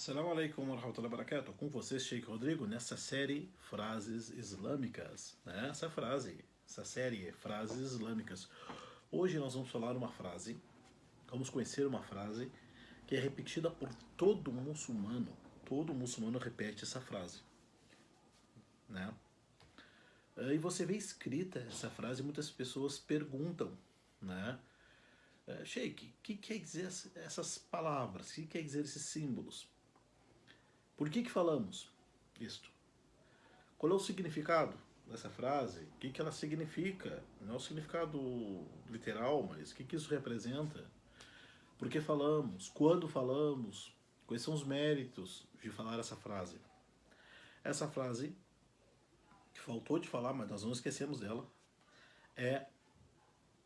Assalamu alaikum wa rahmatullahi wa barakatuh. Com vocês, Sheikh Rodrigo, nessa série Frases Islâmicas. Essa série é Frases Islâmicas. Hoje nós vamos falar uma frase, vamos conhecer uma frase que é repetida por todo muçulmano. Todo muçulmano repete essa frase. Né? E você vê escrita essa frase e muitas pessoas perguntam, né? Sheikh, o que quer dizer essas palavras? O que quer dizer esses símbolos? Por que falamos isto? Qual é o significado dessa frase? O que ela significa? Não é o significado literal, mas o que isso representa? Por que falamos? Quando falamos? Quais são os méritos de falar essa frase? Essa frase, que faltou de falar, mas nós não esquecemos dela, é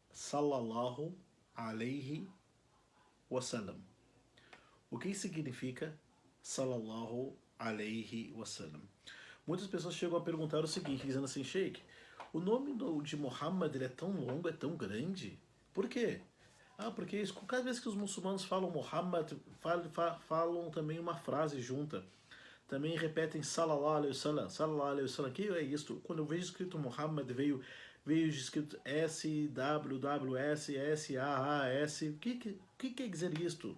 Sallallahu alaihi wasallam. O que significa Sallallahu alaihi wasallam? Muitas pessoas chegam a perguntar o seguinte, dizendo assim, Sheikh, o nome de Muhammad ele é tão longo, é tão grande, por quê? Porque cada vez que os muçulmanos falam Muhammad, falam também uma frase junta. Também repetem Sallallahu alaihi wasallam, Sallallahu alaihi wasallam. O que é isto? Quando eu vejo escrito Muhammad, veio escrito SWWS, SAAS. O que quer dizer isto?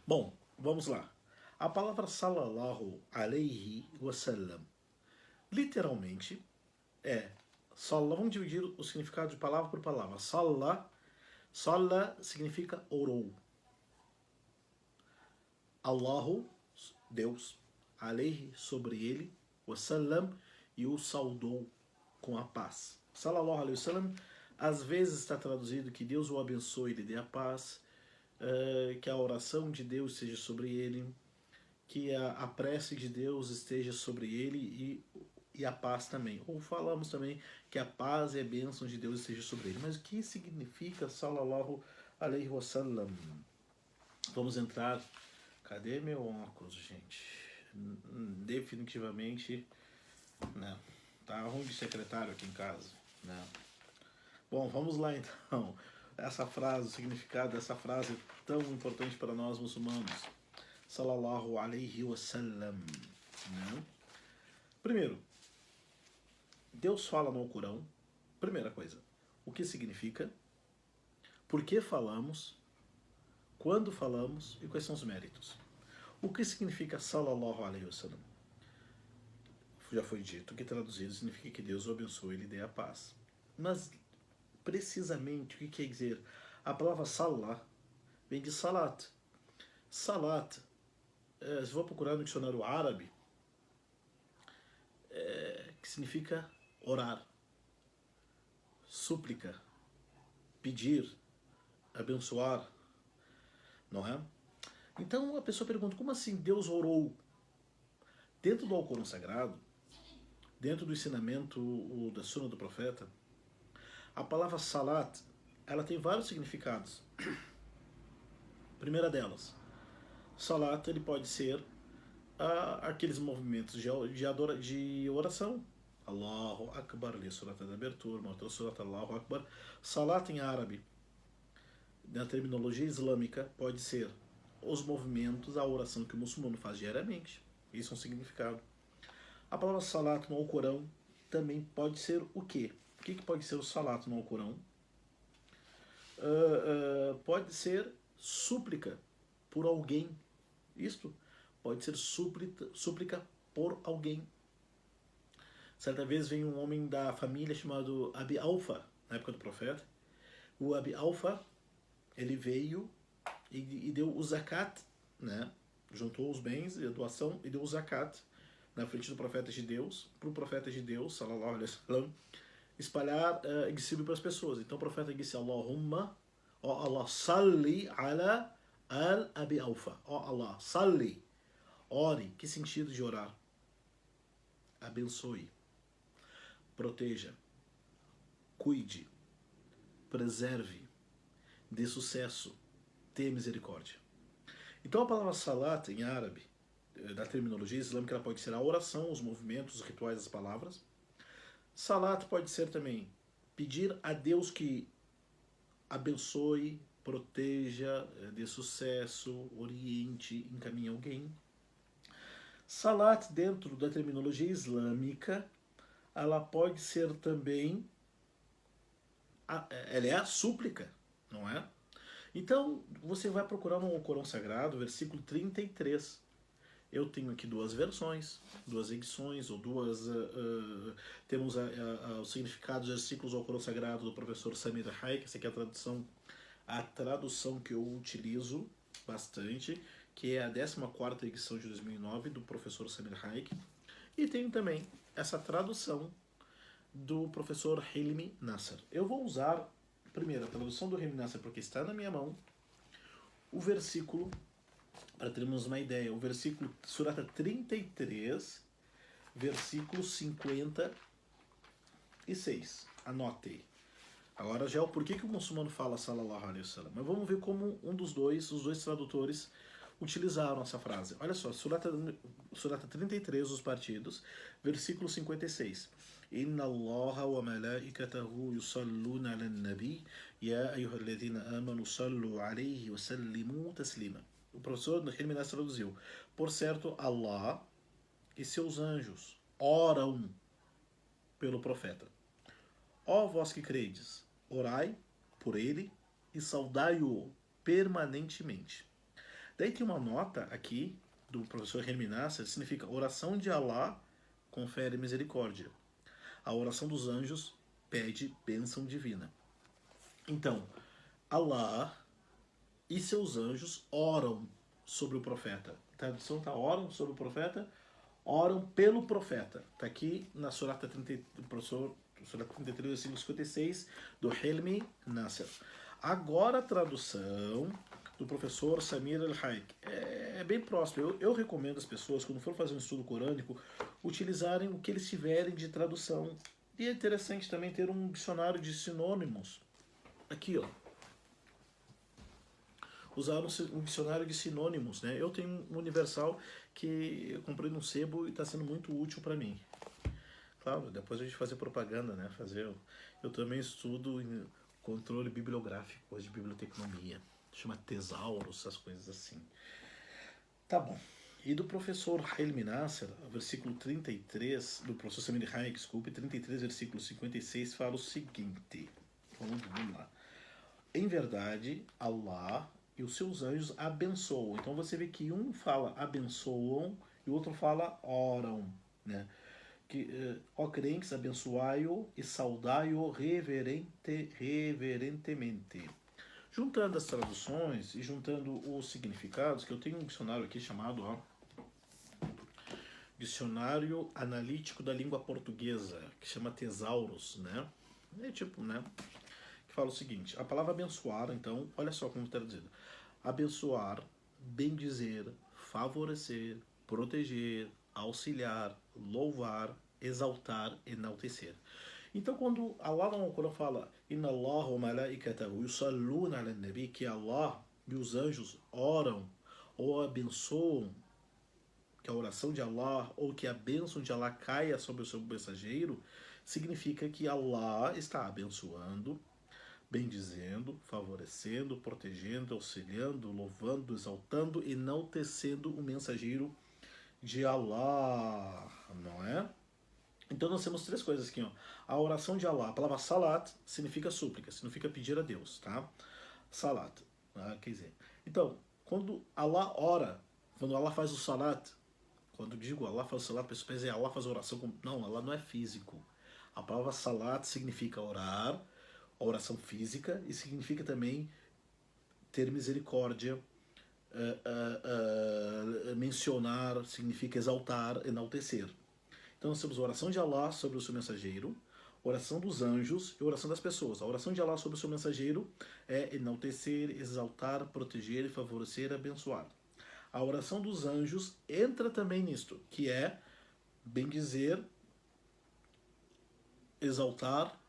Bom, vamos lá. A palavra Sallallahu alaihi wasallam literalmente é Salah. Vamos dividir o significado de palavra por palavra. Salah significa orou. Allahu, Deus, alaihi, sobre ele, wasallam, e o saudou com a paz. Sallallahu alaihi wasallam, às vezes está traduzido que Deus o abençoe e lhe dê a paz, que a oração de Deus seja sobre ele, que a prece de Deus esteja sobre ele e a paz também. Ou falamos também que a paz e a bênção de Deus esteja sobre ele. Mas o que significa Sallallahu alaihi wasallam? Vamos entrar. Cadê meu óculos, gente? Definitivamente, né? Tá ruim de secretário aqui em casa, né? Bom, vamos lá então. Essa frase, o significado dessa frase tão importante para nós muçulmanos. Sallallahu alaihi wasallam. Né? Primeiro, Deus fala no Alcorão. Primeira coisa, o que significa? Por que falamos? Quando falamos? E quais são os méritos? O que significa Sallallahu alaihi wasallam? Já foi dito que traduzido significa que Deus o abençoe e lhe dê a paz. Mas, precisamente, o que quer dizer? A palavra Salah vem de Salat. Salat, se for procurar no dicionário árabe, que significa orar, súplica, pedir, abençoar, não é? Então a pessoa pergunta, como assim Deus orou? Dentro do Alcorão Sagrado, dentro do ensinamento da Sunna do Profeta, a palavra Salat, ela tem vários significados. Primeira delas, Salat ele pode ser aqueles movimentos de oração. Allahu Akbar, ali surata da abertura, uma outra surata Allahu Akbar. Salat em árabe, na terminologia islâmica, pode ser os movimentos, a oração que o muçulmano faz diariamente. Isso é um significado. A palavra Salat no Alcorão também pode ser o quê? O que pode ser o Salat no Alcorão? Pode ser súplica por alguém. Isto pode ser súplica por alguém. Certa vez veio um homem da família chamado Abi Aufa, na época do profeta. O Abi Aufa, ele veio e deu o zakat, né? Juntou os bens e a doação e deu o zakat na frente do profeta de Deus, para o profeta de Deus, sallallahu alaihi wasallam, espalhar e distribuir para as pessoas. Então o profeta disse, Allahumma, ó Allah, salli ala al-Abi Aufa. Ó Allah, salli. Ore. Que sentido de orar? Abençoe. Proteja. Cuide. Preserve. Dê sucesso. Tenha misericórdia. Então a palavra salat em árabe, da terminologia islâmica, ela pode ser a oração, os movimentos, os rituais, as palavras. Salat pode ser também pedir a Deus que abençoe, proteja, dê sucesso, oriente, encaminhe alguém. Salat, dentro da terminologia islâmica, ela pode ser também, ela é a súplica, não é? Então, você vai procurar no Corão Sagrado, versículo 33. Eu tenho aqui duas versões, duas edições, ou duas. Temos os significados dos versículos ao Corão Sagrado do professor Samir Haik, essa aqui é a tradução que eu utilizo bastante, que é a 14ª edição de 2009 do professor Samir Haik. E tenho também essa tradução do professor Hilmi Nasser. Eu vou usar primeiro a tradução do Hilmi Nasser porque está na minha mão, o versículo, para termos uma ideia, o versículo Surata 33, versículo 56. Anote. Agora já é o porquê que o muçulmano fala sallallahu alaihi wasallam. Mas vamos ver como os dois tradutores utilizaram essa frase. Olha só, Surata 33, os partidos, versículo 56. Inna Allaha wa malaikatahu yusalluna ala nabi ya ayyuhalladhina amanu sallu alayhi wa sallimu taslima. O professor Hilmi Nasser traduziu: por certo, Allah e seus anjos oram pelo profeta. Ó vós que credes, orai por ele e saudai-o permanentemente. Daí tem uma nota aqui do professor Hilmi Nasser, significa oração de Allah confere misericórdia. A oração dos anjos pede bênção divina. Então, Allah e seus anjos oram sobre o profeta. A tradução está oram sobre o profeta, oram pelo profeta. Está aqui na Surata 33, versículo 56, do Hilmi Nasser. Agora a tradução do professor Samir Al-Haik é bem próximo. Eu recomendo às pessoas, quando for fazer um estudo corânico, utilizarem o que eles tiverem de tradução. E é interessante também ter um dicionário de sinônimos. Aqui, ó. Usar um dicionário de sinônimos, né? Eu tenho um universal que eu comprei no sebo e está sendo muito útil para mim. Claro, depois a gente fazer propaganda, né? Eu também estudo em controle bibliográfico, coisa de biblioteconomia. Chama tesauros, essas coisas assim. Tá bom. E do professor Hilmi Nasser, versículo 33, do professor Samir Haik, desculpe, 33, versículo 56, fala o seguinte. Vamos lá. Em verdade, Allah e os seus anjos abençoam. Então você vê que um fala abençoam e o outro fala oram, né? Ó crentes, abençoai-o e saudai-o reverentemente. Juntando as traduções e juntando os significados, que eu tenho um dicionário aqui chamado Dicionário Analítico da Língua Portuguesa, que chama Tesauros, né? É tipo, né? Que fala o seguinte, a palavra abençoar, então, olha só como está traduzido. Abençoar, bendizer, favorecer, proteger, auxiliar, louvar, exaltar, enaltecer. Então, quando Allah no Corão fala Inna Allah wa malaikatahu yusalluna ala nabi, que Allah e os anjos oram ou abençoam, que a oração de Allah ou que a bênção de Allah caia sobre o seu mensageiro, significa que Allah está abençoando, bendizendo, favorecendo, protegendo, auxiliando, louvando, exaltando, enaltecendo o mensageiro de Allah, não é? Então nós temos três coisas aqui, ó. A oração de Allah, a palavra salat significa súplica, significa pedir a Deus, tá? Salat, quer dizer. Então, quando Allah ora, quando Allah faz o salat, quando digo Allah faz o salat, a pessoa pensa, Allah faz a oração, não, Allah não é físico. A palavra salat significa orar, a oração física, e significa também ter misericórdia, mencionar, significa exaltar, enaltecer. Então nós temos a oração de Allah sobre o seu mensageiro, oração dos anjos e oração das pessoas. A oração de Allah sobre o seu mensageiro é enaltecer, exaltar, proteger, favorecer, abençoar. A oração dos anjos entra também nisto, que é bendizer, exaltar,